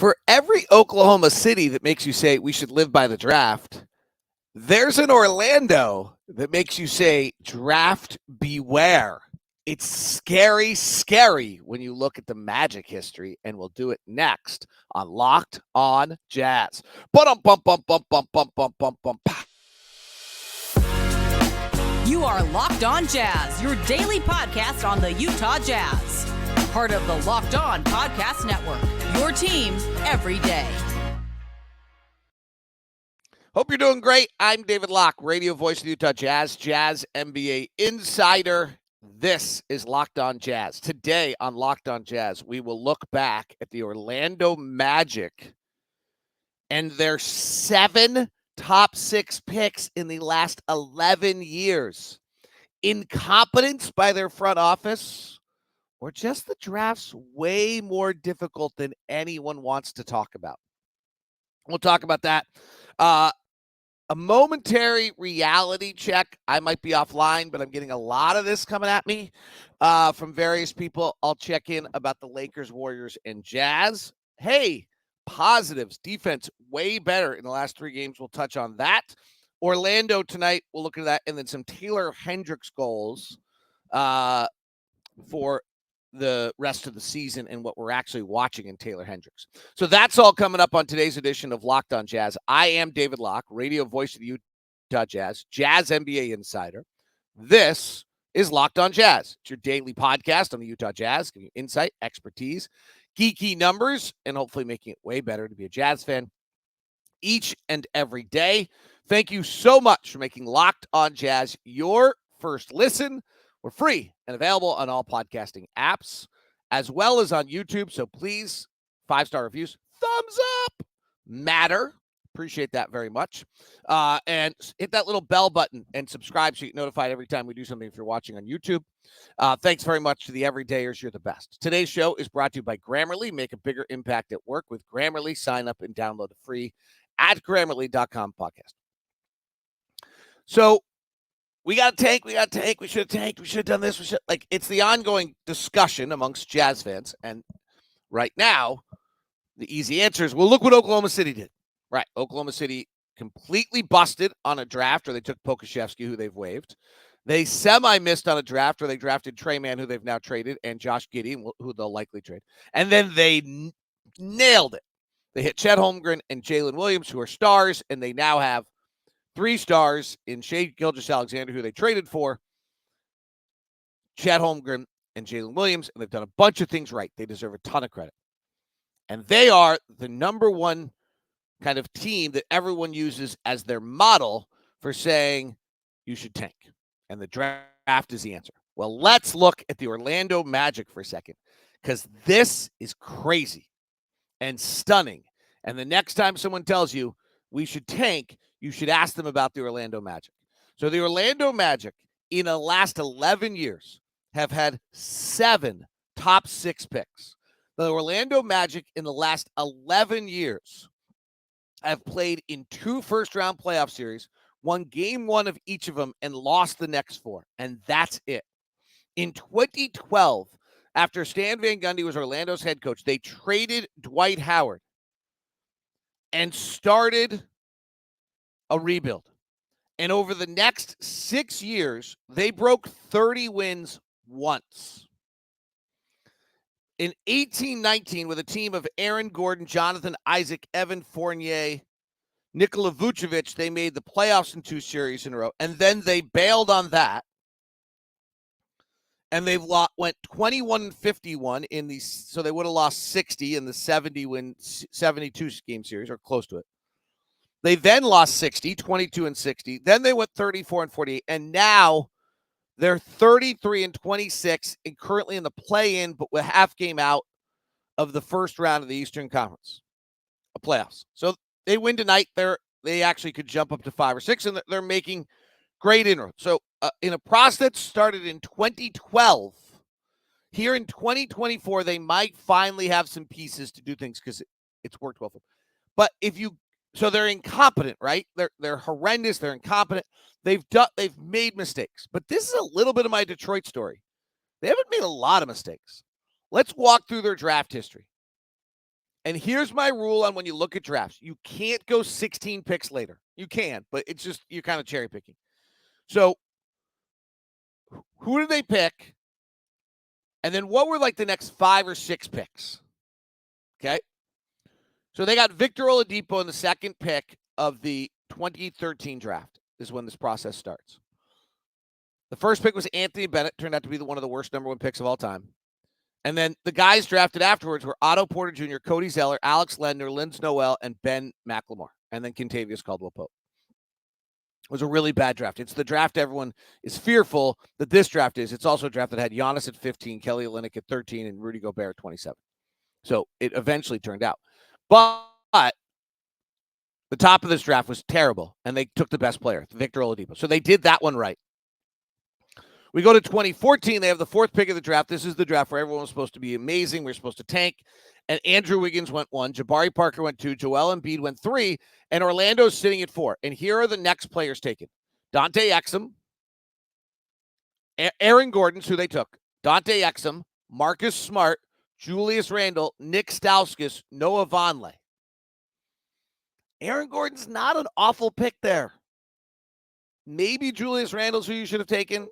For every Oklahoma City that makes you say we should live by the draft, there's an Orlando that makes you say draft beware. It's scary, scary when you look at the Magic history, and we'll do it next on Locked On Jazz. You are Locked On Jazz, your daily podcast on the Utah Jazz. Part of the Locked On Podcast Network, your team every day. Hope you're doing great. I'm David Locke, radio voice of the Utah Jazz, Jazz NBA insider. This is Locked On Jazz. Today on Locked On Jazz, we will look back at the Orlando Magic and their 7 top 6 picks in the last 11 years. Incompetence by their front office, or just the draft's way more difficult than anyone wants to talk about. We'll talk about that. A momentary reality check. I might be offline, but I'm getting a lot of this coming at me from various people. I'll check in about the Lakers, Warriors, and Jazz. Hey, positives. Defense way better in the last 3 games. We'll touch on that. Orlando tonight, we'll look at that. And then some Taylor Hendricks goals for the rest of the season and what we're actually watching in Taylor Hendricks. So that's all coming up on today's edition of Locked On Jazz. I am David Locke, radio voice of the Utah Jazz, Jazz NBA insider. This is Locked On Jazz. It's your daily podcast on the Utah Jazz, giving you insight, expertise, geeky numbers, and hopefully making it way better to be a Jazz fan each and every day. Thank you so much for making Locked On Jazz your first listen. We're free and available on all podcasting apps, as well as on YouTube. So please, 5-star reviews, thumbs up, matter. Appreciate that very much. And hit that little bell button and subscribe so you get notified every time we do something if you're watching on YouTube. Thanks very much to the everydayers. You're the best. Today's show is brought to you by Grammarly. Make a bigger impact at work with Grammarly. Sign up and download it free at Grammarly.com podcast. So, we got to tank. We should have tanked. We should have done this. It's the ongoing discussion amongst Jazz fans. And right now, the easy answer is, well, look what Oklahoma City did. Right. Oklahoma City completely busted on a draft where they took Pokusevski, who they've waived. They semi-missed on a draft where they drafted Trey Mann, who they've now traded, and Josh Giddey, who they'll likely trade. And then they nailed it. They hit Chet Holmgren and Jalen Williams, who are stars, and they now have 3 stars in Shai Gilgeous-Alexander, who they traded for, Chet Holmgren and Jalen Williams, and they've done a bunch of things right. They deserve a ton of credit. And they are the number one kind of team that everyone uses as their model for saying you should tank. And the draft is the answer. Well, let's look at the Orlando Magic for a second, because this is crazy and stunning. And the next time someone tells you we should tank, you should ask them about the Orlando Magic. So the Orlando Magic in the last 11 years have had 7 top 6 picks. The Orlando Magic in the last 11 years have played in 2 first-round playoff series, won game 1 of each of them, and lost the next 4. And that's it. In 2012, after Stan Van Gundy was Orlando's head coach, they traded Dwight Howard and started a rebuild. And over the next 6 years, they broke 30 wins once. In 18-19, with a team of Aaron Gordon, Jonathan Isaac, Evan Fournier, Nikola Vucevic, they made the playoffs in 2 series in a row. And then they bailed on that. And they went 21-51 in these, so they would have lost 60 in the 72 game series, or close to it. They then lost 60, 22-60. Then they went 34-48, and now they're 33-26 and currently in the play-in, but with half game out of the first round of the Eastern Conference playoffs. So they win tonight. They actually could jump up to 5 or 6, and they're making great inroads. So in a process that started in 2012, here in 2024, they might finally have some pieces to do things because it's worked well for them. But so they're incompetent, right? They're horrendous. They're incompetent. They've made mistakes. But this is a little bit of my Detroit story. They haven't made a lot of mistakes. Let's walk through their draft history. And here's my rule on when you look at drafts. You can't go 16 picks later. You can, but it's just you're kind of cherry picking. So who did they pick? And then what were like the next 5 or 6 picks? Okay. So they got Victor Oladipo in the second pick of the 2013 draft is when this process starts. The first pick was Anthony Bennett, turned out to be one of the worst number 1 picks of all time. And then the guys drafted afterwards were Otto Porter Jr., Cody Zeller, Alex Ledner, Linz Noel, and Ben McLemore, and then Kentavious Caldwell-Pope. It was a really bad draft. It's the draft everyone is fearful that this draft is. It's also a draft that had Giannis at 15, Kelly Olynyk at 13, and Rudy Gobert at 27. So it eventually turned out. But the top of this draft was terrible, and they took the best player, Victor Oladipo. So they did that one right. We go to 2014. They have the 4th pick of the draft. This is the draft where everyone was supposed to be amazing. We're supposed to tank. And Andrew Wiggins went 1. Jabari Parker went 2. Joel Embiid went 3. And Orlando's sitting at 4. And here are the next players taken. Dante Exum, Aaron Gordon's who they took. Dante Exum, Marcus Smart, Julius Randle, Nick Stauskas, Noah Vonleh. Aaron Gordon's not an awful pick there. Maybe Julius Randle's who you should have taken.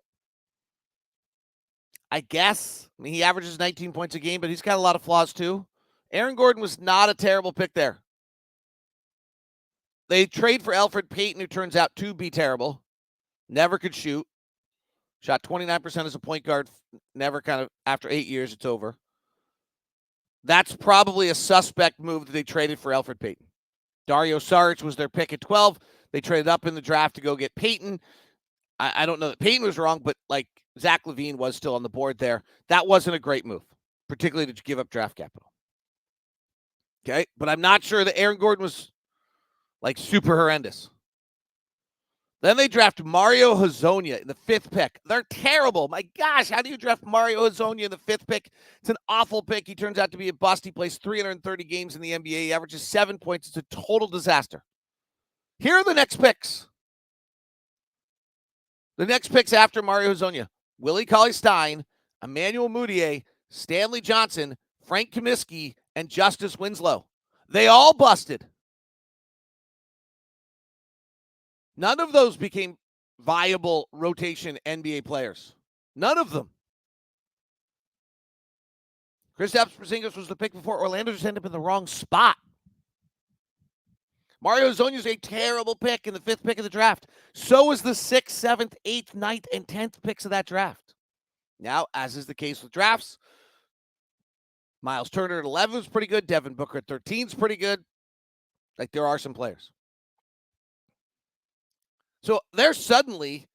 I guess. I mean, he averages 19 points a game, but he's got a lot of flaws too. Aaron Gordon was not a terrible pick there. They trade for Elfrid Payton, who turns out to be terrible. Never could shoot. Shot 29% as a point guard. Never kind of, after 8 years, it's over. That's probably a suspect move that they traded for Elfrid Payton. Dario Saric was their pick at 12. They traded up in the draft to go get Payton. I don't know that Payton was wrong, but like Zach LaVine was still on the board there. That wasn't a great move, particularly to give up draft capital. Okay, but I'm not sure that Aaron Gordon was like super horrendous. Then they draft Mario Hezonja in the 5th pick. They're terrible. My gosh, how do you draft Mario Hezonja in the 5th pick? It's an awful pick. He turns out to be a bust. He plays 330 games in the NBA. He averages 7 points. It's a total disaster. Here are the next picks. The next picks after Mario Hezonja: Willie Cauley-Stein, Emmanuel Mudiay, Stanley Johnson, Frank Kaminsky, and Justice Winslow. They all busted. None of those became viable rotation NBA players. None of them. Kristaps Porzingis was the pick before. Orlando just ended up in the wrong spot. Mario Hezonja is a terrible pick in the 5th pick of the draft. So is the 6th, 7th, 8th, 9th, and 10th picks of that draft. Now, as is the case with drafts, Miles Turner at 11 is pretty good. Devin Booker at 13 is pretty good. Like, there are some players. So they're suddenly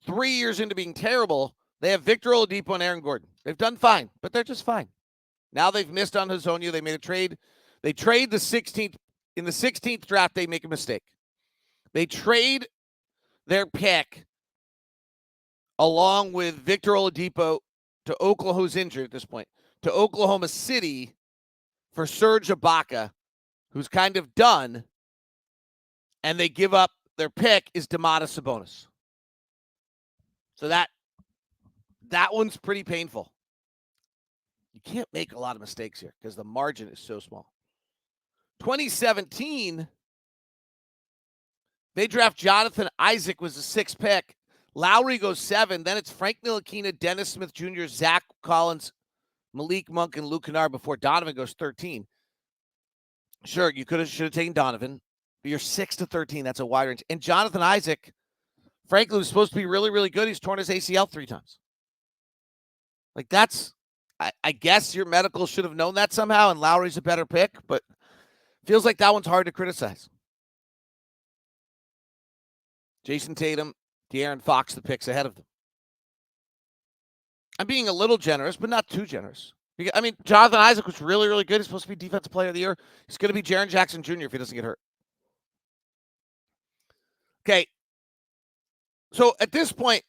3 years into being terrible. They have Victor Oladipo and Aaron Gordon. They've done fine, but they're just fine. Now they've missed on Hezonja. They made a trade. They trade the 16th. In the 16th draft, they make a mistake. They trade their pick along with Victor Oladipo to Oklahoma, who's injured at this point, to Oklahoma City for Serge Ibaka, who's kind of done, and they give up their pick is Domantas Sabonis. So that one's pretty painful. You can't make a lot of mistakes here because the margin is so small. 2017, they draft Jonathan Isaac, was the 6th pick. Lowry goes 7. Then it's Frank Ntilikina, Dennis Smith Jr., Zach Collins, Malik Monk, and Luke Kennard before Donovan goes 13. Sure, you should have taken Donovan, but you're 6 to 13. That's a wide range. And Jonathan Isaac, frankly, was supposed to be really, really good. He's torn his ACL 3 times. Like, that's, I guess your medical should have known that somehow, and Lowry's a better pick, but feels like that one's hard to criticize. Jason Tatum, De'Aaron Fox, the picks ahead of them. I'm being a little generous, but not too generous. I mean, Jonathan Isaac was really, really good. He's supposed to be Defensive Player of the Year. He's going to be Jaren Jackson Jr. if he doesn't get hurt. Okay. So at this point,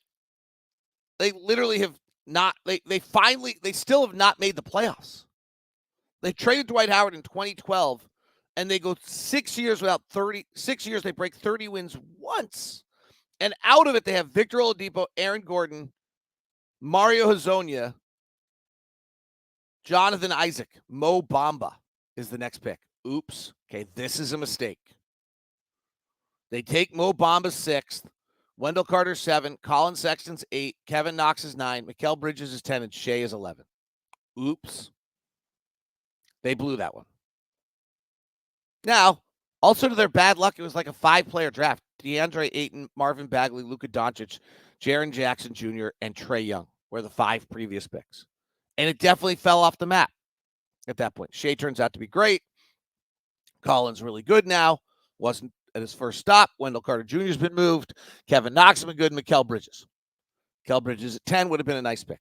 they literally have not, they still have not made the playoffs. They traded Dwight Howard in 2012, and they go 6 years without 6 years, they break 30 wins once. And out of it, they have Victor Oladipo, Aaron Gordon, Mario Hezonja, Jonathan Isaac, Mo Bamba. is the next pick. Oops. Okay, this is a mistake. They take Mo Bamba 6th, Wendell Carter 7, Colin Sexton's 8, Kevin Knox is 9, Mikal Bridges is 10, and Shea is 11. Oops. They blew that one. Now, also to their bad luck, it was like a 5-player draft. DeAndre Ayton, Marvin Bagley, Luka Doncic, Jaren Jackson Jr., and Trae Young were the 5 previous picks. And it definitely fell off the map at that point. Shea turns out to be great. Colin's really good now. Wasn't at his first stop. Wendell Carter Jr. has been moved. Kevin Knox has been good. And Mikal Bridges. Mikal Bridges at 10 would have been a nice pick.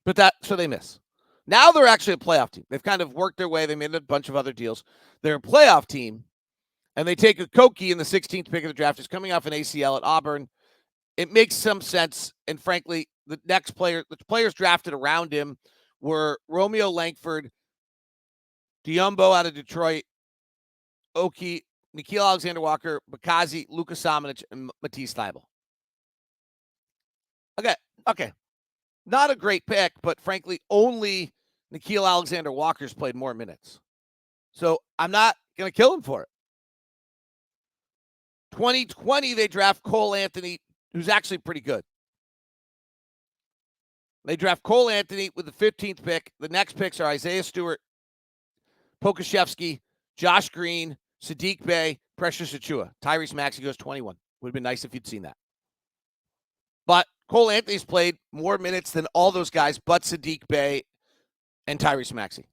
But so they miss. Now they're actually a playoff team. They've kind of worked their way. They made a bunch of other deals. They're a playoff team, and they take Okogie in the 16th pick of the draft. He's coming off an ACL at Auburn. It makes some sense, and frankly, the players drafted around him were Romeo Langford, Diumbo out of Detroit, Oki, Nickeil Alexander-Walker, Bakazi, Luka Samanic, and Matisse Thybulle. Okay. Not a great pick, but frankly, only Nickeil Alexander-Walker's played more minutes. So I'm not going to kill him for it. 2020, they draft Cole Anthony, who's actually pretty good. They draft Cole Anthony with the 15th pick. The next picks are Isaiah Stewart, Pokashevsky, Josh Green, Sadiq Bey, Precious Achiuwa. Tyrese Maxey goes 21. Would have been nice if you'd seen that. But Cole Anthony's played more minutes than all those guys but Sadiq Bey and Tyrese Maxey.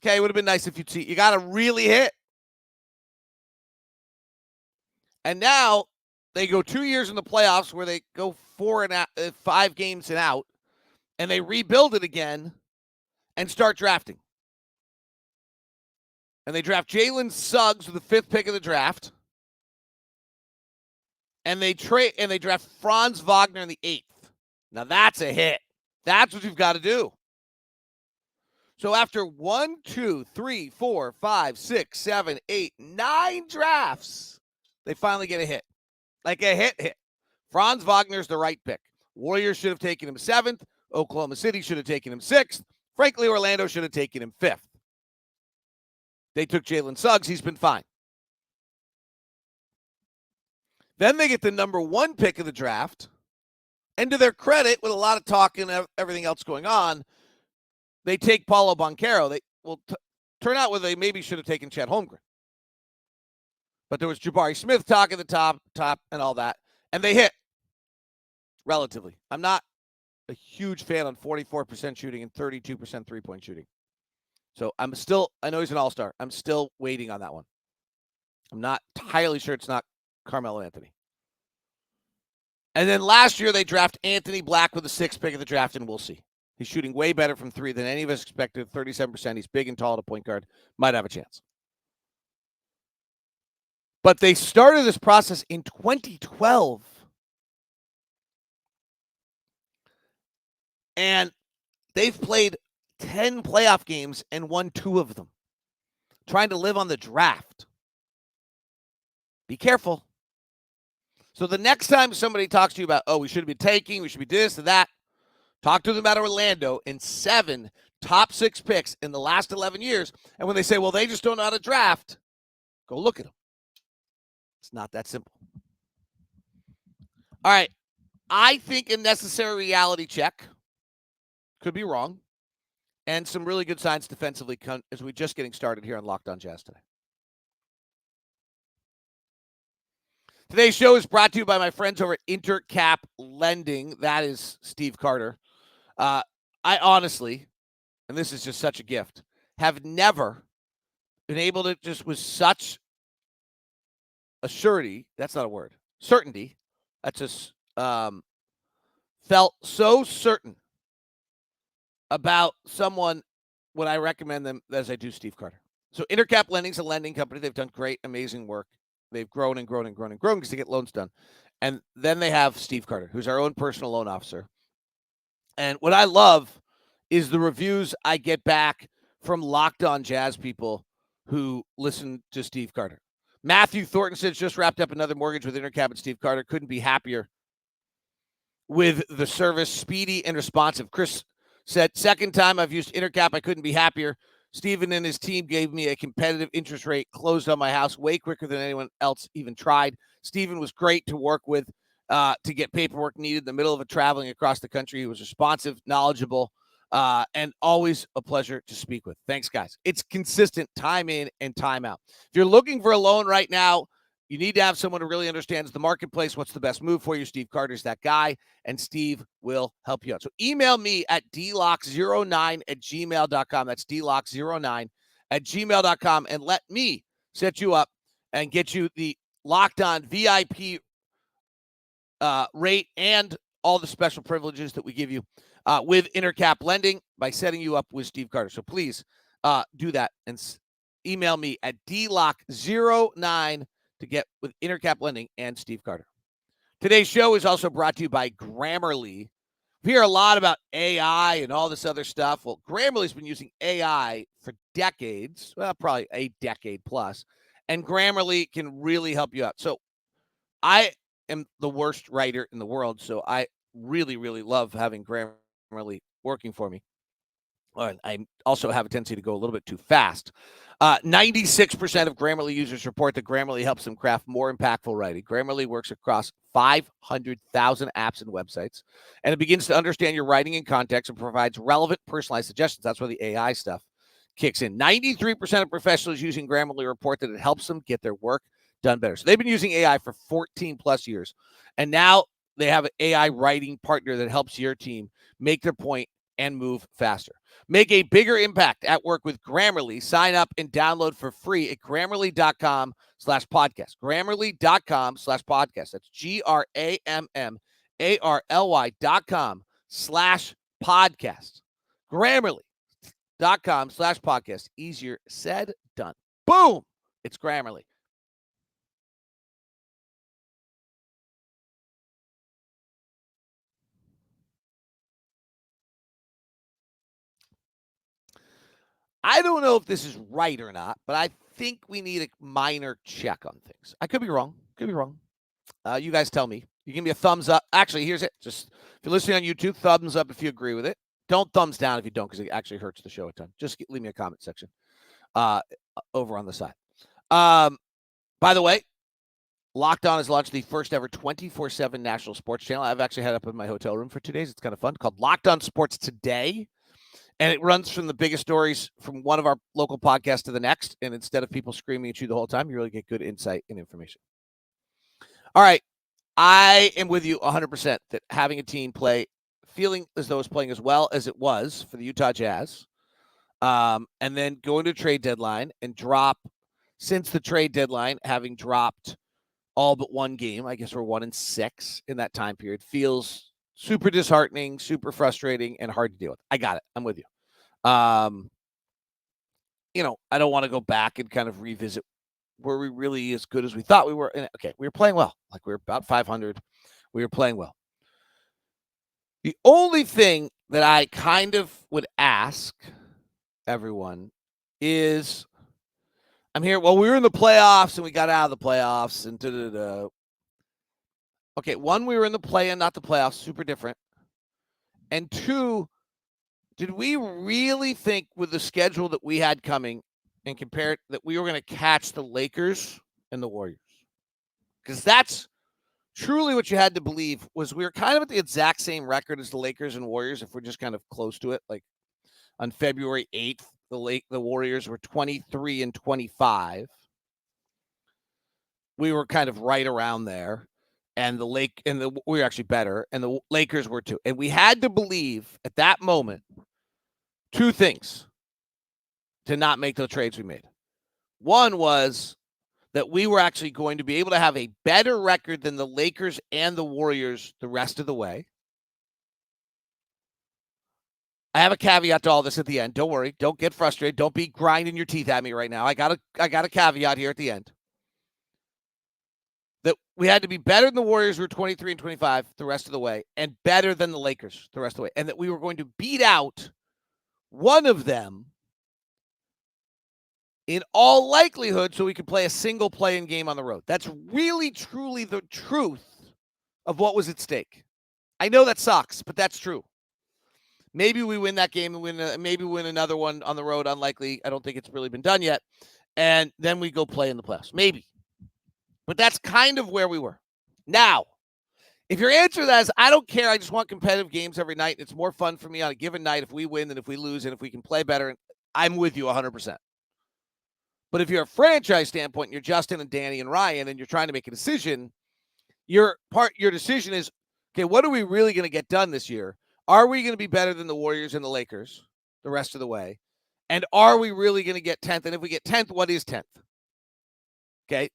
Okay, it would have been nice if you'd see. You got to really hit. And now they go 2 years in the playoffs where they go 5 games and out, and they rebuild it again and start drafting. And they draft Jalen Suggs with the 5th pick of the draft. And they draft Franz Wagner in the 8th. Now that's a hit. That's what you've got to do. So after 1, 2, 3, 4, 5, 6, 7, 8, 9 drafts, they finally get a hit. Like a hit. Franz Wagner's the right pick. Warriors should have taken him 7th. Oklahoma City should have taken him 6th. Frankly, Orlando should have taken him 5th. They took Jalen Suggs. He's been fine. Then they get the number 1 pick of the draft. And to their credit, with a lot of talk and everything else going on, they take Paolo Banchero. They will turn out where they maybe should have taken Chet Holmgren. But there was Jabari Smith talk at the top and all that. And they hit. Relatively. I'm not a huge fan on 44% shooting and 32% three-point shooting. So I know he's an all-star. I'm still waiting on that one. I'm not entirely sure it's not Carmelo Anthony. And then last year, they draft Anthony Black with the 6th pick of the draft, and we'll see. He's shooting way better from 3 than any of us expected, 37%. He's big and tall at a point guard. Might have a chance. But they started this process in 2012. And they've played 10 playoff games and won 2 of them. Trying to live on the draft. Be careful. So the next time somebody talks to you about, we should be taking, we should be this and that, talk to them about Orlando in 7 top 6 picks in the last 11 years. And when they say, well, they just don't know how to draft, go look at them. It's not that simple. All right. I think a necessary reality check. Could be wrong. And some really good signs defensively as we're just getting started here on Locked On Jazz today. Today's show is brought to you by my friends over at Intercap Lending. That is Steve Carter. I honestly, and this is just such a gift, have never been able to just with such a surety, that's not a word, certainty, that's just felt so certain about someone when I recommend them as I do Steve Carter. So Intercap Lending is a lending company. They've done great, amazing work. They've grown and grown and grown and grown because they get loans done. And then they have Steve Carter, who's our own personal loan officer. And what I love is the reviews I get back from Locked On Jazz people who listen to Steve Carter. Matthew Thornton says, just wrapped up another mortgage with Intercap and Steve Carter. Couldn't be happier with the service, speedy and responsive. Chris said, second time I've used Intercap. I couldn't be happier. Steven and his team gave me a competitive interest rate, closed on my house way quicker than anyone else even tried. Steven was great to work with to get paperwork needed in the middle of traveling across the country. He was responsive, knowledgeable, and always a pleasure to speak with. Thanks, guys. It's consistent time in and time out. If you're looking for a loan right now, you need to have someone who really understands the marketplace. What's the best move for you? Steve Carter's that guy, and Steve will help you out. So email me at dlock09@gmail.com. That's dlock09@gmail.com, and let me set you up and get you the Locked On VIP rate and all the special privileges that we give you with Intercap Lending by setting you up with Steve Carter. So please do that and email me at dlock09 to get with Intercap Lending and Steve Carter. Today's show is also brought to you by Grammarly. We hear a lot about AI and all this other stuff. Well, Grammarly's been using AI for decades, well, probably a decade plus, and Grammarly can really help you out. So I am the worst writer in the world, so I really, really love having Grammarly working for me. I also have a tendency to go a little bit too fast. 96% of Grammarly users report that Grammarly helps them craft more impactful writing. Grammarly works across 500,000 apps and websites, and it begins to understand your writing in context and provides relevant, personalized suggestions. That's where the AI stuff kicks in. 93% of professionals using Grammarly report that it helps them get their work done better. So they've been using AI for 14 plus years, and now they have an AI writing partner that helps your team make their point and move faster. Make a bigger impact at work with Grammarly. Sign up and download for free at Grammarly.com/podcast. Grammarly.com/podcast. That's Grammarly.com/podcast. Grammarly.com/podcast. Easier said, done. Boom! It's Grammarly. I don't know if this is right or not, but I think we need a minor check on things. I could be wrong. You guys tell me. You give me a thumbs up. Actually, here's it. Just if you're listening on YouTube, thumbs up if you agree with it. Don't thumbs down if you don't, because it actually hurts the show a ton. Just leave me a comment section over on the side. By the way, Locked On has launched the first ever 24/7 national sports channel. I've actually had it up in my hotel room for 2 days. It's kind of fun. Called Locked On Sports Today. And it runs from the biggest stories from one of our local podcasts to the next. And instead of people screaming at you the whole time, you really get good insight and information. All right. I am with you 100% that having a team play, feeling as though it's playing as well as it was for the Utah Jazz, and then going to trade deadline and drop, since the trade deadline, having dropped all but one game, I guess we're 1-6 in that time period, feels super disheartening, super frustrating, and hard to deal with. I got it. I'm with you. I don't want to go back and kind of revisit were we really as good as we thought we were. And, okay, we were playing well. Like we were about 500. We were playing well. The only thing that I kind of would ask everyone is, I'm here. Well, we were in the playoffs and we got out of the playoffs and da-da-da. Okay, one, we were in the play-in, not the playoffs, super different. And two, did we really think with the schedule that we had coming and compared that we were going to catch the Lakers and the Warriors? Because that's truly what you had to believe, was we were kind of at the exact same record as the Lakers and Warriors, if we're just kind of close to it. Like on February 8th, the Warriors were 23-25. We were kind of right around there. And we were actually better, and the Lakers were too. And we had to believe at that moment two things to not make the trades we made. One was that we were actually going to be able to have a better record than the Lakers and the Warriors the rest of the way. I have a caveat to all this at the end. Don't worry. Don't get frustrated. Don't be grinding your teeth at me right now. I got a caveat here at the end. That we had to be better than the Warriors, who were 23-25 the rest of the way, and better than the Lakers the rest of the way. And that we were going to beat out one of them in all likelihood so we could play a single play-in game on the road. That's really, truly the truth of what was at stake. I know that sucks, but that's true. Maybe we win that game and maybe win another one on the road. Unlikely. I don't think it's really been done yet. And then we go play in the playoffs. Maybe. But that's kind of where we were. Now, if your answer to that is, I don't care, I just want competitive games every night, it's more fun for me on a given night if we win than if we lose, and if we can play better, I'm with you 100%. But if you're a franchise standpoint, and you're Justin and Danny and Ryan, and you're trying to make a decision, your decision is, okay, what are we really going to get done this year? Are we going to be better than the Warriors and the Lakers the rest of the way? And are we really going to get 10th? And if we get 10th, what is 10th? Okay.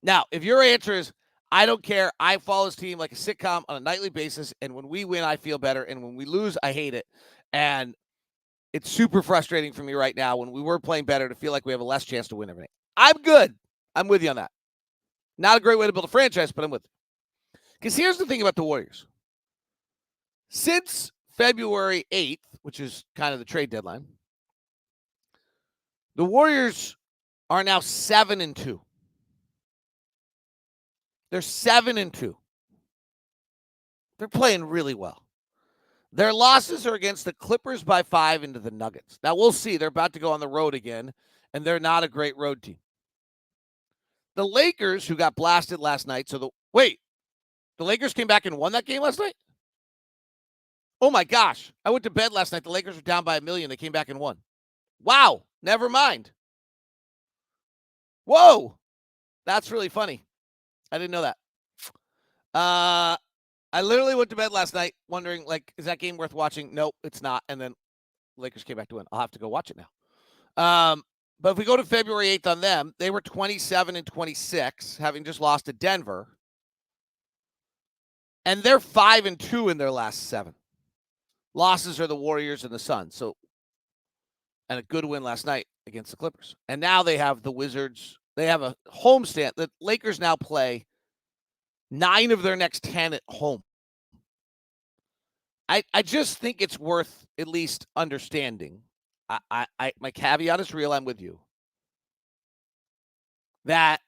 Now, if your answer is, I don't care, I follow this team like a sitcom on a nightly basis, and when we win, I feel better, and when we lose, I hate it. And it's super frustrating for me right now when we were playing better to feel like we have a less chance to win every night. I'm good. I'm with you on that. Not a great way to build a franchise, but I'm with you. Because here's the thing about the Warriors. Since February 8th, which is kind of the trade deadline, the Warriors are now 7-2. They're 7-2. They're playing really well. Their losses are against the Clippers by 5 and to the Nuggets. Now, we'll see. They're about to go on the road again, and they're not a great road team. The Lakers, who got blasted last night, the Lakers came back and won that game last night? Oh, my gosh. I went to bed last night. The Lakers were down by 1 million. They came back and won. Wow. Never mind. Whoa. That's really funny. I didn't know that. I literally went to bed last night wondering, is that game worth watching? Nope, it's not. And then Lakers came back to win. I'll have to go watch it now. But if we go to February 8th on them, they were 27-26, having just lost to Denver. And they're 5-2 in their last 7. Losses are the Warriors and the Suns. And a good win last night against the Clippers. And now they have the Wizards. They have a homestand. The Lakers now play 9 of their next 10 at home. I just think it's worth at least understanding. My caveat is real. I'm with you. That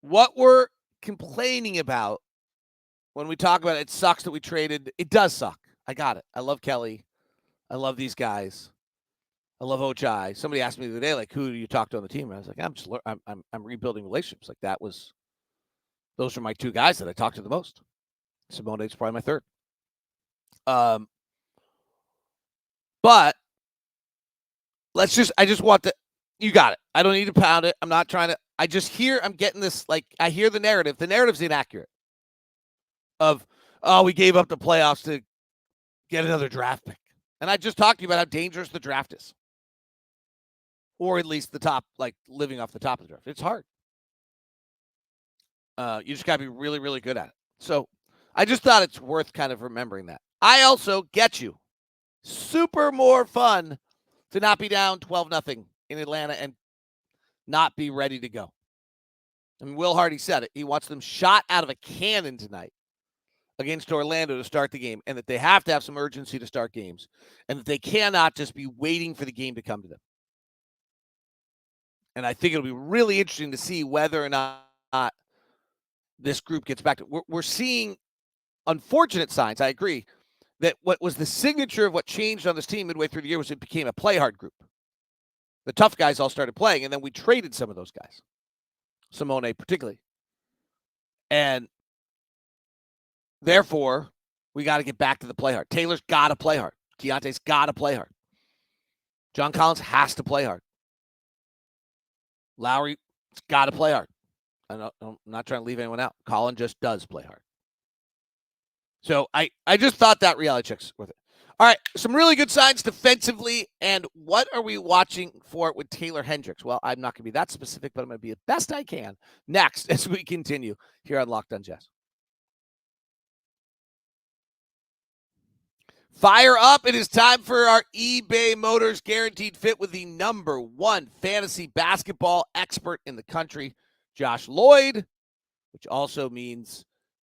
what we're complaining about when we talk about it sucks that we traded. It does suck. I got it. I love Kelly. I love these guys. I love Ochai. Somebody asked me the other day, who do you talk to on the team? And I was like, I'm rebuilding relationships. Those are my 2 guys that I talk to the most. Simone's probably my 3rd. But I just want to, you got it. I don't need to pound it. I'm not trying to, I'm getting this, I hear the narrative. The narrative's inaccurate of, we gave up the playoffs to get another draft pick. And I just talked to you about how dangerous the draft is. Or at least the top, living off the top of the draft. It's hard. You just got to be really, really good at it. So I just thought it's worth kind of remembering that. I also get you. Super more fun to not be down 12-0 in Atlanta and not be ready to go. I mean, Will Hardy said it. He wants them shot out of a cannon tonight against Orlando to start the game, and that they have to have some urgency to start games, and that they cannot just be waiting for the game to come to them. And I think it'll be really interesting to see whether or not this group gets back to. We're seeing unfortunate signs. I agree that what was the signature of what changed on this team midway through the year was it became a play hard group. The tough guys all started playing, and then we traded some of those guys, Simone particularly. And therefore, we got to get back to the play hard. Taylor's got to play hard. Keontae's got to play hard. John Collins has to play hard. Lowry's got to play hard. I'm not trying to leave anyone out. Colin just does play hard. So I just thought that reality check's worth it. All right, some really good signs defensively. And what are we watching for with Taylor Hendricks? Well, I'm not going to be that specific, but I'm going to be the best I can next as we continue here on Locked On Jazz. Fire up. It is time for our eBay Motors Guaranteed Fit with the #1 fantasy basketball expert in the country, Josh Lloyd, which also means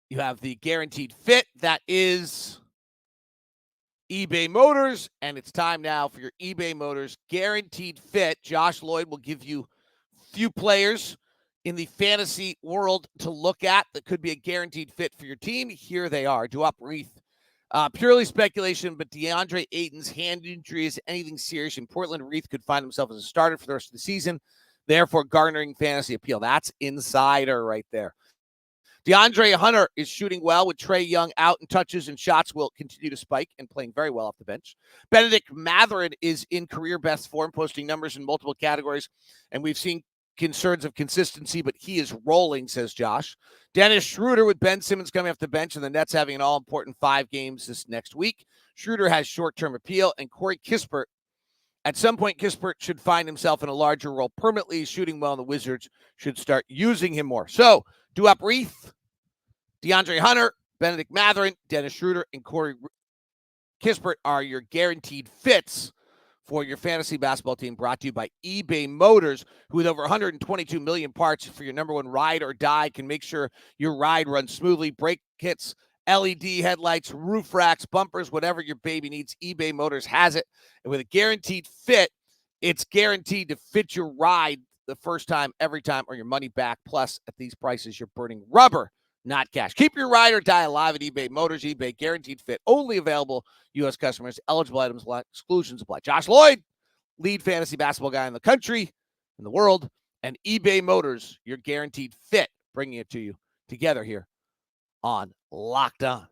you have the Guaranteed Fit. That is eBay Motors, and it's time now for your eBay Motors Guaranteed Fit. Josh Lloyd will give you a few players in the fantasy world to look at that could be a guaranteed fit for your team. Here they are. Duop Reith, Purely speculation, but DeAndre Ayton's hand injury is anything serious, and Portland Reith could find himself as a starter for the rest of the season, therefore garnering fantasy appeal. That's insider right there. DeAndre Hunter is shooting well with Trae Young out, and touches and shots will continue to spike and playing very well off the bench. Benedict Mathurin is in career best form, posting numbers in multiple categories, and we've seen concerns of consistency, but he is rolling, says Josh. Dennis Schroeder with Ben Simmons coming off the bench and the Nets having an all-important 5 games this next week. Schroeder has short-term appeal, and Corey Kispert, at some point, Kispert should find himself in a larger role permanently. Shooting well, and the Wizards should start using him more. So, Duop Reith, DeAndre Hunter, Benedict Mathurin, Dennis Schroeder, and Corey Kispert are your guaranteed fits for your fantasy basketball team, brought to you by eBay Motors, who with over 122 million parts for your number one ride or die can make sure your ride runs smoothly. Brake kits, LED headlights, roof racks, bumpers, whatever your baby needs, eBay Motors has it. And with a guaranteed fit, it's guaranteed to fit your ride the first time, every time, or your money back. Plus, at these prices, you're burning rubber, not cash. Keep your ride or die alive at eBay Motors. eBay guaranteed fit, only available U.S. customers. Eligible items, exclusions apply. Josh Lloyd, lead fantasy basketball guy in the country, in the world, and eBay Motors, your guaranteed fit, bringing it to you together here on Locked On.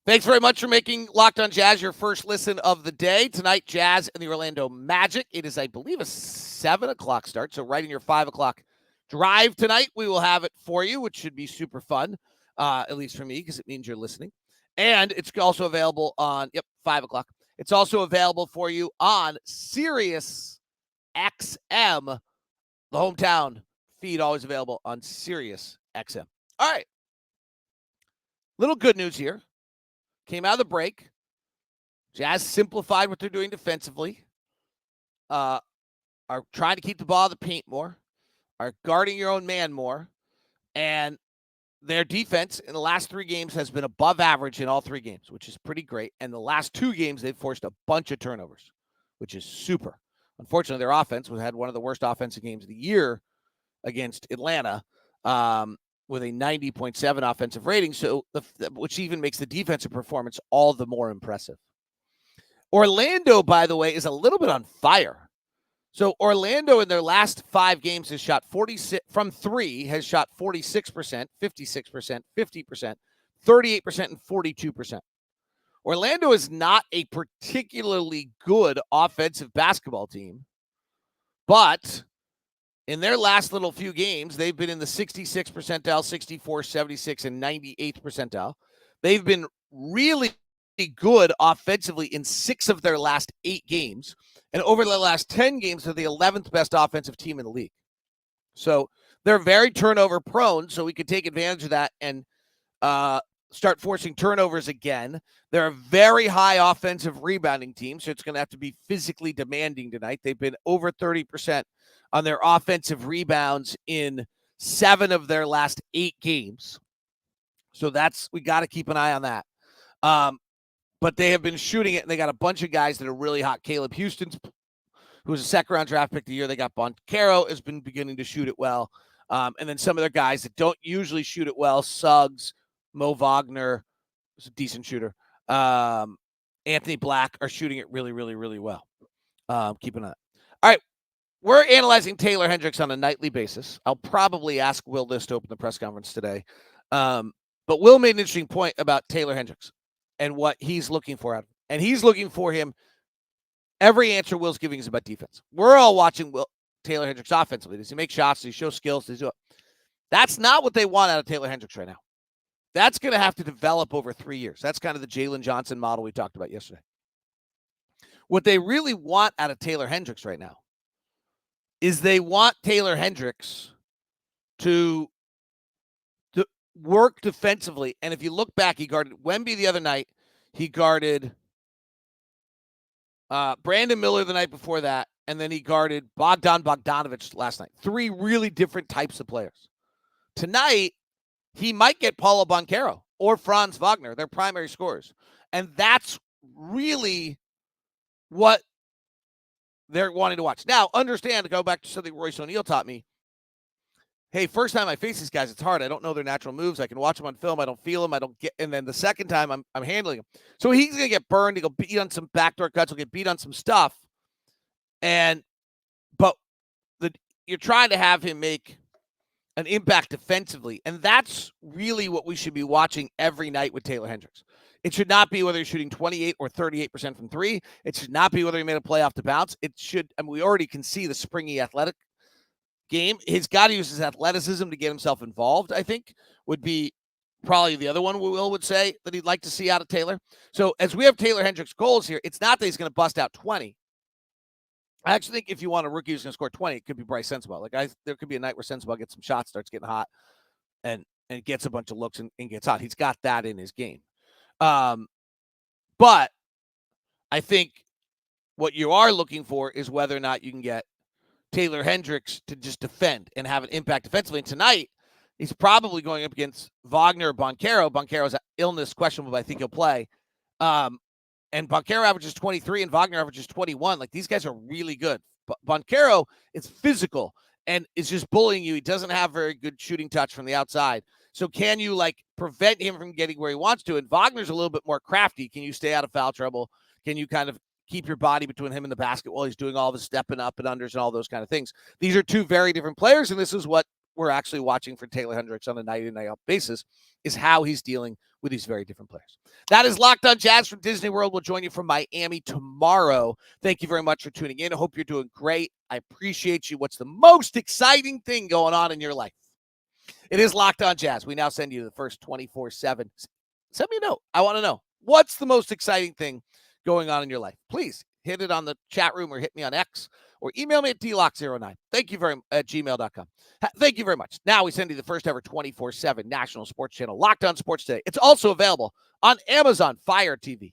Thanks very much for making Locked On Jazz your first listen of the day. Tonight, Jazz and the Orlando Magic. It is, I believe, a 7 o'clock start, so right in your 5 o'clock drive tonight, we will have it for you, which should be super fun, at least for me, because it means you're listening. And it's also available on, 5 o'clock. It's also available for you on Sirius XM, the hometown feed, always available on Sirius XM. All right. Little good news here. Came out of the break. Jazz simplified what they're doing defensively. Are trying to keep the ball in the paint more. Are guarding your own man more. And their defense in the last 3 games has been above average in all 3 games, which is pretty great. And the last 2 games, they've forced a bunch of turnovers, which is super. Unfortunately, their offense had one of the worst offensive games of the year against Atlanta, with a 90.7 offensive rating, so which even makes the defensive performance all the more impressive. Orlando, by the way, is a little bit on fire. So Orlando in their last 5 games has shot 46 from 3, has shot 46%, 56%, 50%, 38%, and 42%. Orlando is not a particularly good offensive basketball team, but in their last little few games, they've been in the 66 percentile, 64, 76, and 98th percentile. They've been really good offensively in 6 of their last 8 games. And over the last 10 games, they're the 11th best offensive team in the league. So they're very turnover prone, so we could take advantage of that and start forcing turnovers again. They're a very high offensive rebounding team, so it's going to have to be physically demanding tonight. They've been over 30% on their offensive rebounds in 7 of their last 8 games. So we got to keep an eye on that. But they have been shooting it, and they got a bunch of guys that are really hot. Caleb Houston, who was a second-round draft pick of the year. They got Boncaro, has been beginning to shoot it well. And then some of their guys that don't usually shoot it well, Suggs, Mo Wagner, is a decent shooter. Anthony Black are shooting it really, really, really well. Keep an eye. All right. We're analyzing Taylor Hendricks on a nightly basis. I'll probably ask Will this to open the press conference today. But Will made an interesting point about Taylor Hendricks and what he's looking for out of him. And he's looking for him. Every answer Will's giving is about defense. We're all watching Taylor Hendricks offensively. Does he make shots? Does he show skills? Does he do it? That's not what they want out of Taylor Hendricks right now. That's going to have to develop over 3 years. That's kind of the Jalen Johnson model we talked about yesterday. What they really want out of Taylor Hendricks right now is they want Taylor Hendricks to work defensively. And if you look back, he guarded Wemby the other night. He guarded Brandon Miller the night before that. And then he guarded Bogdanovich last night. 3 really different types of players. Tonight, he might get Paulo Boncaro or Franz Wagner, their primary scorers. And that's really what they're wanting to watch. Now, understand, to go back to something Royce O'Neal taught me, hey, first time I face these guys, it's hard. I don't know their natural moves. I can watch them on film. I don't feel them. I don't get. And then the second time, I'm handling them. So he's gonna get burned. He'll beat on some backdoor cuts. He'll get beat on some stuff. But you're trying to have him make an impact defensively, and that's really what we should be watching every night with Taylor Hendricks. It should not be whether he's shooting 28 or 38% from three. It should not be whether he made a play off the bounce. It should, and we already can see the springy athletic game. He's got to use his athleticism to get himself involved, I think, would be probably the other one Will would say that he'd like to see out of Taylor. So as we have Taylor Hendricks' goals here, it's not that he's going to bust out 20. I actually think if you want a rookie who's going to score 20, it could be Bryce Sensabaugh. There could be a night where Sensabaugh gets some shots, starts getting hot, and gets a bunch of looks and gets hot. He's got that in his game. But I think what you are looking for is whether or not you can get Taylor Hendricks to just defend and have an impact defensively. And tonight, he's probably going up against Wagner or Banchero. Banchero's illness questionable, but I think he'll play. And Banchero averages 23 and Wagner averages 21. Like, these guys are really good. Banchero is physical and is just bullying you. He doesn't have very good shooting touch from the outside. So can you, prevent him from getting where he wants to? And Wagner's a little bit more crafty. Can you stay out of foul trouble? Can you kind of keep your body between him and the basket while he's doing all the stepping up and unders and all those kind of things? These are two very different players, and this is what we're actually watching for Taylor Hendricks on a night-in, night-out basis, is how he's dealing with these very different players. That is Locked On Jazz from Disney World. We'll join you from Miami tomorrow. Thank you very much for tuning in. I hope you're doing great. I appreciate you. What's the most exciting thing going on in your life? It is Locked On Jazz. We now send you the first 24/7. Send me a note. I want to know, what's the most exciting thing going on in your life? Please hit it on the chat room or hit me on X or email me at dlock09. Thank you very much at gmail.com. Thank you very much. Now we send you the first ever 24/7 national sports channel, Locked On Sports Today. It's also available on Amazon Fire TV.